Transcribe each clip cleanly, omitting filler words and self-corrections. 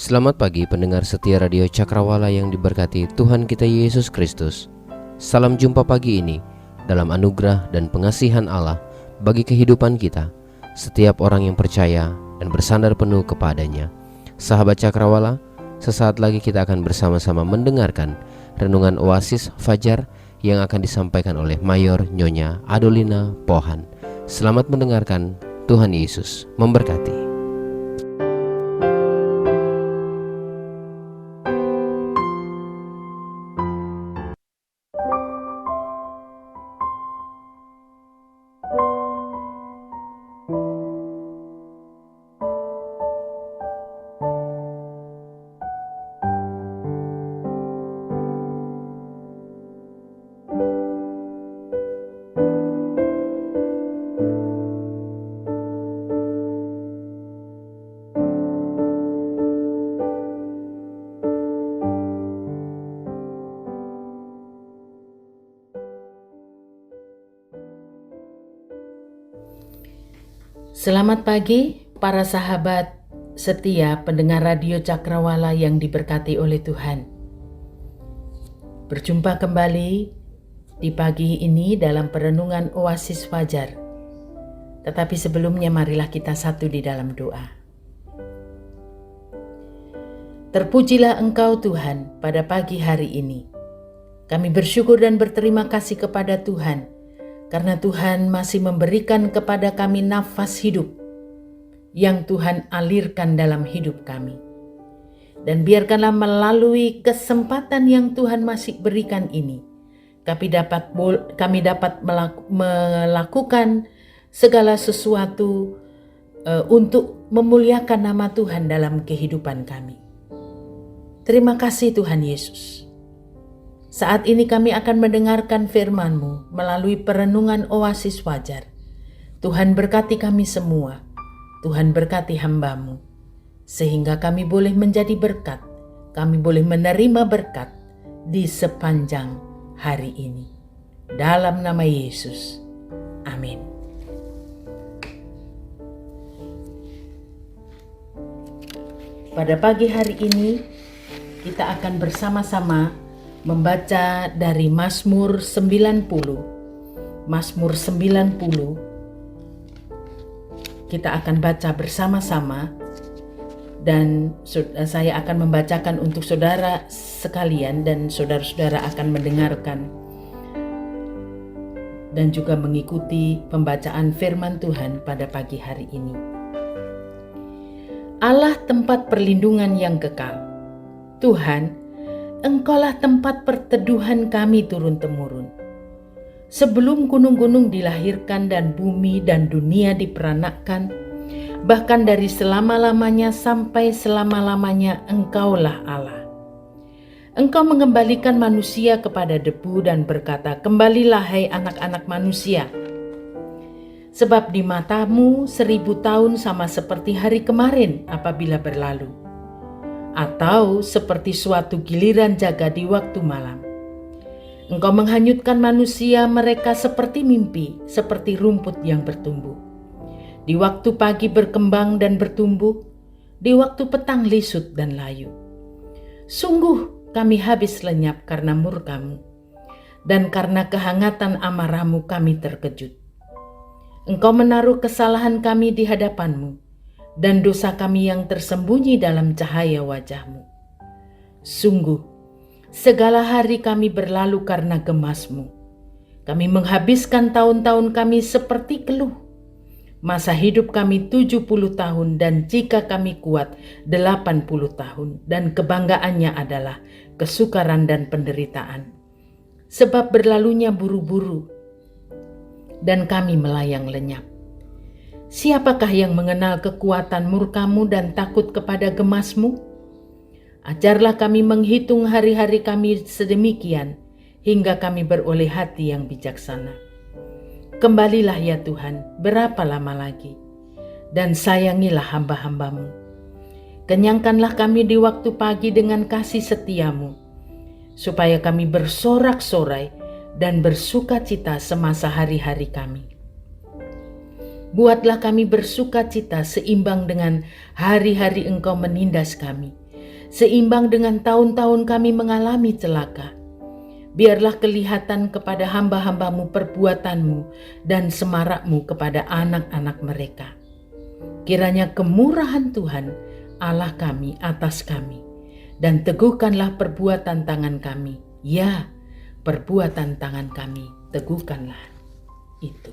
Selamat pagi pendengar setia Radio Cakrawala yang diberkati Tuhan kita Yesus Kristus. Salam jumpa pagi ini dalam anugerah dan pengasihan Allah bagi kehidupan kita, setiap orang yang percaya dan bersandar penuh kepadanya. Sahabat Cakrawala, sesaat lagi kita akan bersama-sama mendengarkan renungan Oasis Fajar yang akan disampaikan oleh Mayor Nyonya Adolina Pohan. Selamat mendengarkan, Tuhan Yesus memberkati. Selamat pagi para sahabat setia pendengar Radio Cakrawala yang diberkati oleh Tuhan. Berjumpa kembali di pagi ini dalam perenungan Oasis Fajar. Tetapi sebelumnya marilah kita satu di dalam doa. Terpujilah Engkau Tuhan pada pagi hari ini. Kami bersyukur dan berterima kasih kepada Tuhan karena Tuhan masih memberikan kepada kami nafas hidup yang Tuhan alirkan dalam hidup kami. Dan biarkanlah melalui kesempatan yang Tuhan masih berikan ini, kami dapat melakukan segala sesuatu untuk memuliakan nama Tuhan dalam kehidupan kami. Terima kasih Tuhan Yesus. Saat ini kami akan mendengarkan firman-Mu melalui perenungan Oasis Fajar. Tuhan berkati kami semua, Tuhan berkati hamba-Mu, sehingga kami boleh menjadi berkat, kami boleh menerima berkat di sepanjang hari ini. Dalam nama Yesus, amin. Pada pagi hari ini, kita akan bersama-sama membaca dari Mazmur 90. Mazmur 90 kita akan baca bersama-sama, dan saya akan membacakan untuk saudara sekalian, dan saudara-saudara akan mendengarkan dan juga mengikuti pembacaan firman Tuhan pada pagi hari ini. Allah tempat perlindungan yang kekal. Tuhan, Engkaulah tempat perteduhan kami turun-temurun. Sebelum gunung-gunung dilahirkan dan bumi dan dunia diperanakkan, bahkan dari selama-lamanya sampai selama-lamanya Engkaulah Allah. Engkau mengembalikan manusia kepada debu dan berkata, "Kembalilah hai anak-anak manusia. Sebab di matamu 1000 tahun sama seperti hari kemarin apabila berlalu, atau seperti suatu giliran jaga di waktu malam. Engkau menghanyutkan manusia mereka seperti mimpi, seperti rumput yang bertumbuh. Di waktu pagi berkembang dan bertumbuh, di waktu petang lisut dan layu. Sungguh kami habis lenyap karena murka-Mu, dan karena kehangatan amarah-Mu kami terkejut. Engkau menaruh kesalahan kami di hadapan-Mu, dan dosa kami yang tersembunyi dalam cahaya wajah-Mu. Sungguh, segala hari kami berlalu karena gemas-Mu. Kami menghabiskan tahun-tahun kami seperti keluh. Masa hidup kami 70 tahun, dan jika kami kuat 80 tahun, dan kebanggaannya adalah kesukaran dan penderitaan. Sebab berlalunya buru-buru, dan kami melayang lenyap. Siapakah yang mengenal kekuatan murka-Mu dan takut kepada gemas-Mu? Ajarlah kami menghitung hari-hari kami sedemikian, hingga kami beroleh hati yang bijaksana. Kembalilah ya Tuhan, berapa lama lagi? Dan sayangilah hamba-hamba-Mu. Kenyangkanlah kami di waktu pagi dengan kasih setia-Mu, supaya kami bersorak-sorai dan bersuka cita semasa hari-hari kami. Buatlah kami bersuka cita seimbang dengan hari-hari Engkau menindas kami, seimbang dengan tahun-tahun kami mengalami celaka. Biarlah kelihatan kepada hamba-hambamu perbuatanmu dan semarakmu kepada anak-anak mereka. Kiranya kemurahan Tuhan Allah kami atas kami, dan teguhkanlah perbuatan tangan kami. Ya, perbuatan tangan kami, teguhkanlah itu.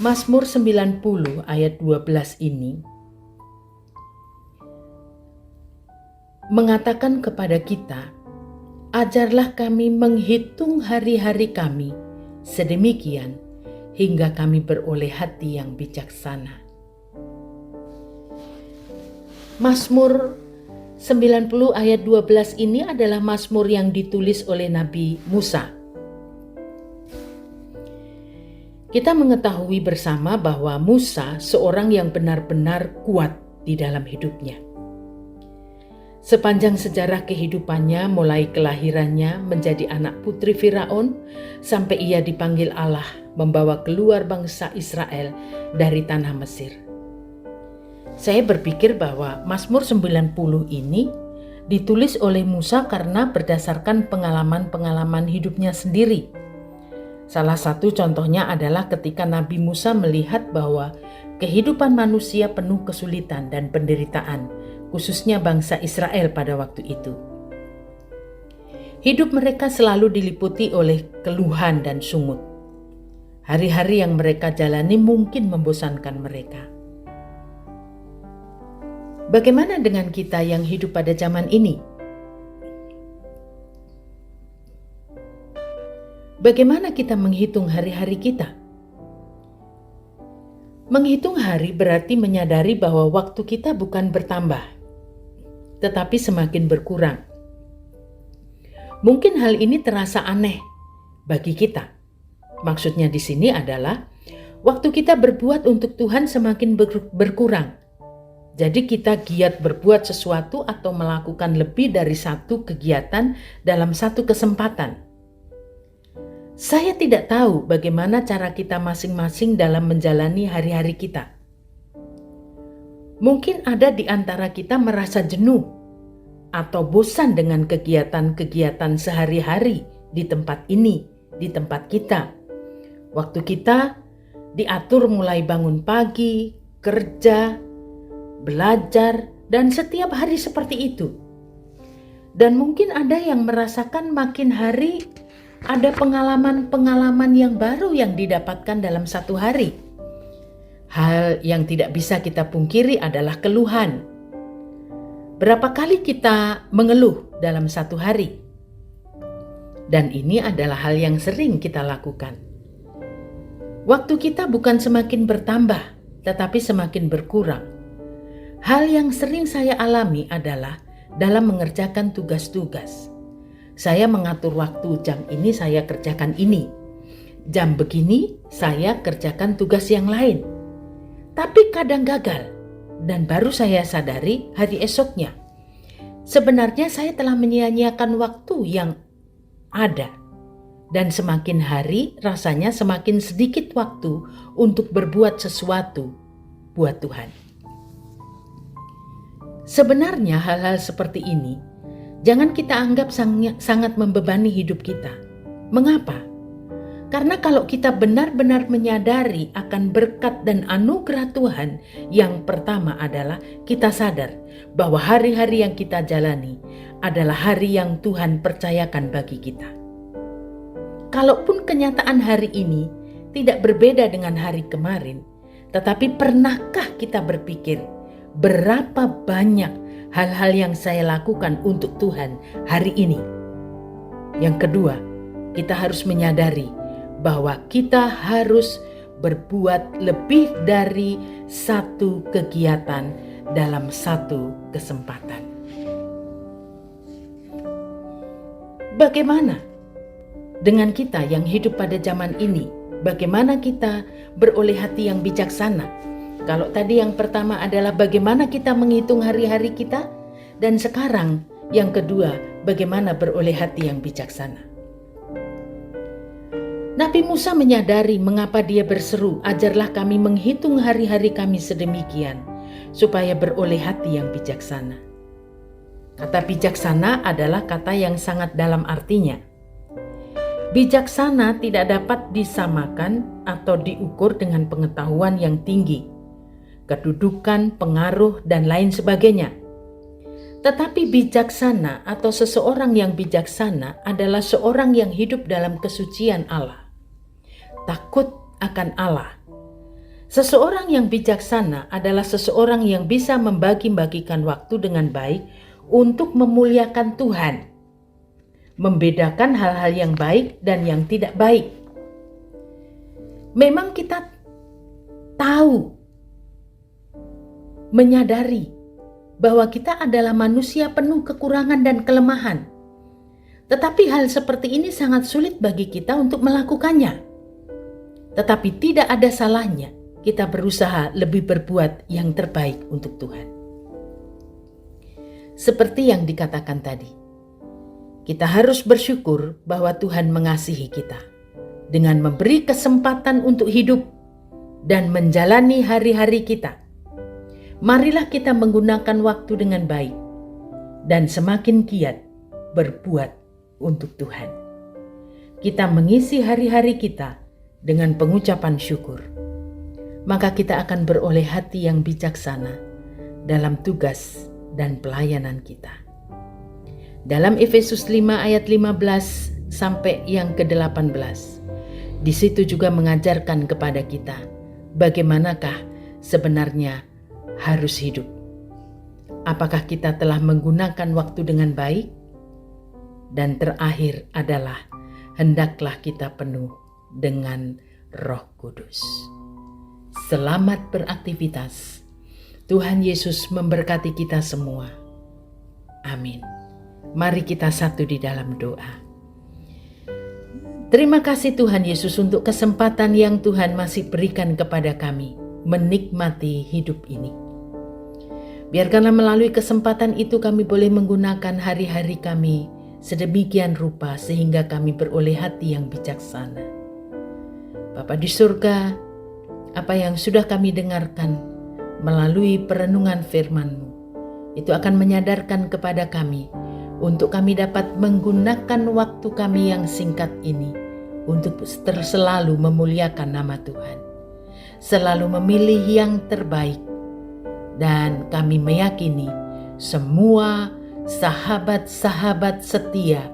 Mazmur 90 ayat 12 ini mengatakan kepada kita, ajarlah kami menghitung hari-hari kami sedemikian hingga kami beroleh hati yang bijaksana. Mazmur 90 ayat 12 ini adalah mazmur yang ditulis oleh Nabi Musa. Kita mengetahui bersama bahwa Musa seorang yang benar-benar kuat di dalam hidupnya. Sepanjang sejarah kehidupannya, mulai kelahirannya menjadi anak putri Firaun sampai ia dipanggil Allah membawa keluar bangsa Israel dari tanah Mesir. Saya berpikir bahwa Mazmur 90 ini ditulis oleh Musa karena berdasarkan pengalaman-pengalaman hidupnya sendiri. Salah satu contohnya adalah ketika Nabi Musa melihat bahwa kehidupan manusia penuh kesulitan dan penderitaan, khususnya bangsa Israel pada waktu itu. Hidup mereka selalu diliputi oleh keluhan dan sungut. Hari-hari yang mereka jalani mungkin membosankan mereka. Bagaimana dengan kita yang hidup pada zaman ini? Bagaimana kita menghitung hari-hari kita? Menghitung hari berarti menyadari bahwa waktu kita bukan bertambah, tetapi semakin berkurang. Mungkin hal ini terasa aneh bagi kita. Maksudnya di sini adalah waktu kita berbuat untuk Tuhan semakin berkurang. Jadi kita giat berbuat sesuatu atau melakukan lebih dari satu kegiatan dalam satu kesempatan. Saya tidak tahu bagaimana cara kita masing-masing dalam menjalani hari-hari kita. Mungkin ada di antara kita merasa jenuh atau bosan dengan kegiatan-kegiatan sehari-hari di tempat ini, di tempat kita. Waktu kita diatur mulai bangun pagi, kerja, belajar, dan setiap hari seperti itu. Dan mungkin ada yang merasakan makin hari ada pengalaman-pengalaman yang baru yang didapatkan dalam satu hari. Hal yang tidak bisa kita pungkiri adalah keluhan. Berapa kali kita mengeluh dalam satu hari? Dan ini adalah hal yang sering kita lakukan. Waktu kita bukan semakin bertambah, tetapi semakin berkurang. Hal yang sering saya alami adalah dalam mengerjakan tugas-tugas. Saya mengatur waktu, jam ini saya kerjakan ini. Jam begini saya kerjakan tugas yang lain. Tapi kadang gagal dan baru saya sadari hari esoknya. Sebenarnya saya telah menyia-nyiakan waktu yang ada. Dan semakin hari rasanya semakin sedikit waktu untuk berbuat sesuatu buat Tuhan. Sebenarnya hal-hal seperti ini jangan kita anggap sangat membebani hidup kita. Mengapa? Karena kalau kita benar-benar menyadari akan berkat dan anugerah Tuhan, yang pertama adalah kita sadar bahwa hari-hari yang kita jalani adalah hari yang Tuhan percayakan bagi kita. Kalaupun kenyataan hari ini tidak berbeda dengan hari kemarin, tetapi pernahkah kita berpikir berapa banyak hal-hal yang saya lakukan untuk Tuhan hari ini? Yang kedua, kita harus menyadari bahwa kita harus berbuat lebih dari satu kegiatan dalam satu kesempatan. Bagaimana dengan kita yang hidup pada zaman ini? Bagaimana kita beroleh hati yang bijaksana? Kalau tadi yang pertama adalah bagaimana kita menghitung hari-hari kita, dan sekarang yang kedua, bagaimana beroleh hati yang bijaksana. Nabi Musa menyadari mengapa dia berseru, ajarlah kami menghitung hari-hari kami sedemikian, supaya beroleh hati yang bijaksana. Kata bijaksana adalah kata yang sangat dalam artinya. Bijaksana tidak dapat disamakan atau diukur dengan pengetahuan yang tinggi, kedudukan, pengaruh, dan lain sebagainya. Tetapi bijaksana atau seseorang yang bijaksana adalah seorang yang hidup dalam kesucian Allah, takut akan Allah. Seseorang yang bijaksana adalah seseorang yang bisa membagi-bagikan waktu dengan baik untuk memuliakan Tuhan, membedakan hal-hal yang baik dan yang tidak baik. Memang kita tahu, menyadari bahwa kita adalah manusia penuh kekurangan dan kelemahan. Tetapi hal seperti ini sangat sulit bagi kita untuk melakukannya. Tetapi tidak ada salahnya kita berusaha lebih berbuat yang terbaik untuk Tuhan. Seperti yang dikatakan tadi, kita harus bersyukur bahwa Tuhan mengasihi kita dengan memberi kesempatan untuk hidup dan menjalani hari-hari kita. Marilah kita menggunakan waktu dengan baik dan semakin giat berbuat untuk Tuhan. Kita mengisi hari-hari kita dengan pengucapan syukur, maka kita akan beroleh hati yang bijaksana dalam tugas dan pelayanan kita. Dalam Efesus 5 ayat 15 sampai yang ke-18, di situ juga mengajarkan kepada kita bagaimanakah sebenarnya harus hidup. Apakah kita telah menggunakan waktu dengan baik? Dan terakhir adalah hendaklah kita penuh dengan Roh Kudus. Selamat beraktivitas. Tuhan Yesus memberkati kita semua. Amin. Mari kita satu di dalam doa. Terima kasih Tuhan Yesus untuk kesempatan yang Tuhan masih berikan kepada kami menikmati hidup ini. Biarkanlah melalui kesempatan itu kami boleh menggunakan hari-hari kami sedemikian rupa sehingga kami beroleh hati yang bijaksana. Bapa di surga, apa yang sudah kami dengarkan melalui perenungan firman-Mu, itu akan menyadarkan kepada kami untuk kami dapat menggunakan waktu kami yang singkat ini untuk selalu memuliakan nama Tuhan, selalu memilih yang terbaik. Dan kami meyakini semua sahabat-sahabat setia,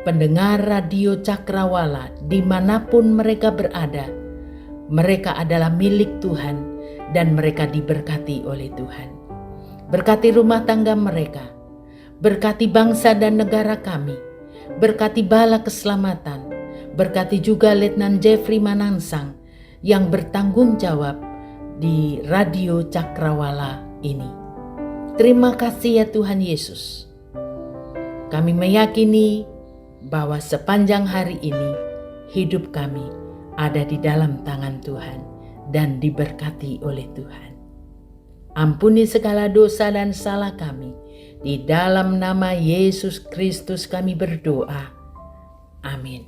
pendengar radio Cakrawala dimanapun mereka berada, mereka adalah milik Tuhan dan mereka diberkati oleh Tuhan. Berkati rumah tangga mereka, berkati bangsa dan negara kami, berkati Bala Keselamatan, berkati juga Letnan Jeffrey Manansang yang bertanggung jawab di radio Cakrawala ini. Terima kasih ya Tuhan Yesus. Kami meyakini bahwa sepanjang hari ini hidup kami ada di dalam tangan Tuhan dan diberkati oleh Tuhan. Ampuni segala dosa dan salah kami. Di dalam nama Yesus Kristus kami berdoa. Amin.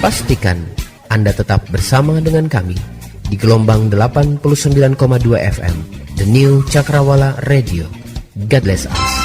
Pastikan Anda tetap bersama dengan kami di gelombang 89,2 FM, The New Cakrawala Radio. God bless us.